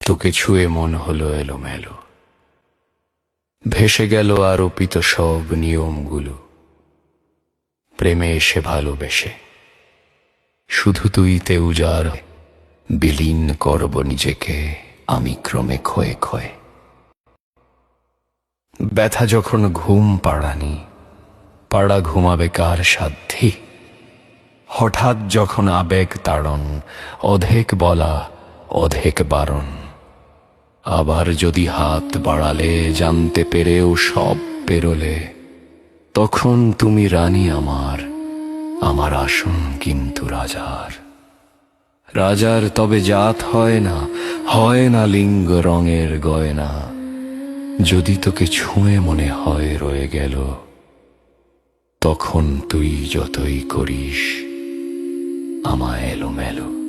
তোকে ছুঁয়ে মন হলো এলোমেলো, ভেসে গেল আরোপিত সব নিয়মগুলো। প্রেমে এসে ভালোবেসে শুধু তুই তেউজার, বিলীন করব নিজেকে আমি ক্রমে ক্ষয়ে ক্ষয়ে। ব্যথা যখন ঘুম পাড়ানি, পাড়া ঘুমাবে কার সাধ্যি? হঠাৎ যখন আবেগ তাড়ন, অধেক বলা অধেক বারণ। আবার যদি হাত বাড়ালে জানতে পেরেও সব পেরোলে, তখন তুমি রানী আমার, আমার আসন কিন্তু রাজার। রাজার তবে জাত হয় না, হয় না লিঙ্গ রঙের গয়না। যদি তোকে ছুঁয়ে মনে হয় রয়ে গেল, তখন তুই যতই করিস আমায় এলোমেলো।